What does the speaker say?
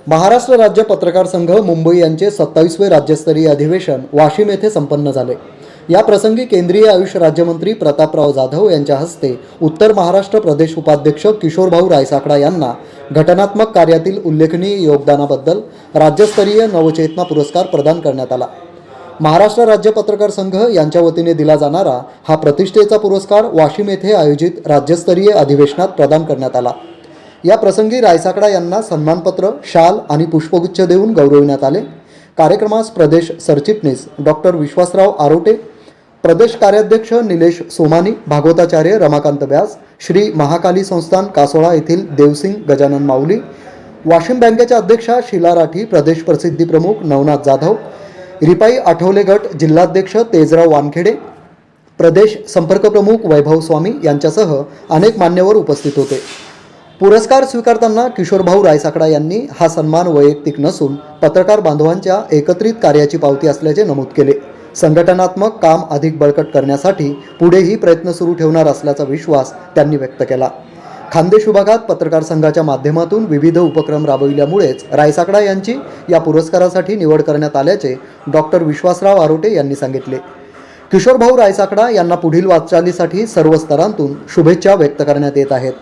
महाराष्ट्र राज्य पत्रकार संघ मुंबई यांचे 27वे राज्यस्तरीय अधिवेशन वाशिम येथे संपन्न झाले। या प्रसंगी केंद्रीय आयुष राज्यमंत्री प्रतापराव जाधव यांच्या हस्ते उत्तर महाराष्ट्र प्रदेश उपाध्यक्ष किशोरभाऊ रायसाकडा यांना घटनात्मक कार्यातील उल्लेखनीय योगदानाबद्दल राज्यस्तरीय नवचेतना पुरस्कार प्रदान करण्यात आला। महाराष्ट्र राज्य पत्रकार संघ यांच्या वतीने दिला जाणारा हा प्रतिष्ठेचा पुरस्कार वाशिम येथे आयोजित राज्यस्तरीय अधिवेशनात प्रदान करण्यात आला। या प्रसंगी रायसाकडा यांना सन्मानपत्र, शाल आणि पुष्पगुच्छ देऊन गौरविण्यात आले। कार्यक्रमास प्रदेश सरचिटणीस डॉक्टर विश्वासराव आरोटे, प्रदेश कार्याध्यक्ष निलेश सोमानी, भागवताचार्य रमाकांत व्यास, श्री महाकाली संस्थान कासोळा येथील देवसिंग गजानन माऊली, वाशिम बँकेच्या अध्यक्षा शीला राठी, प्रदेश प्रसिद्धी प्रमुख नवनाथ जाधव, रिपाई आठवले गट जिल्हाध्यक्ष तेजराव वानखेडे, प्रदेश संपर्क प्रमुख वैभव स्वामी यांच्यासह अनेक मान्यवर उपस्थित होते। पुरस्कार स्वीकारताना किशोरभाऊ रायसाकडा यांनी हा सन्मान वैयक्तिक नसून पत्रकार बांधवांच्या एकत्रित कार्याची पावती असल्याचे नमूद केले। संघटनात्मक काम अधिक बळकट करण्यासाठी पुढेही प्रयत्न सुरू ठेवणार असल्याचा विश्वास त्यांनी व्यक्त केला। खान्देश विभागात पत्रकार संघाच्या माध्यमातून विविध उपक्रम राबविल्यामुळेच रायसाकडा यांची या पुरस्कारासाठी निवड करण्यात आल्याचे डॉक्टर विश्वासराव आरोटे यांनी सांगितले। किशोरभाऊ रायसाकडा यांना पुढील वाटचालीसाठी सर्व स्तरांतून शुभेच्छा व्यक्त करण्यात येत आहेत।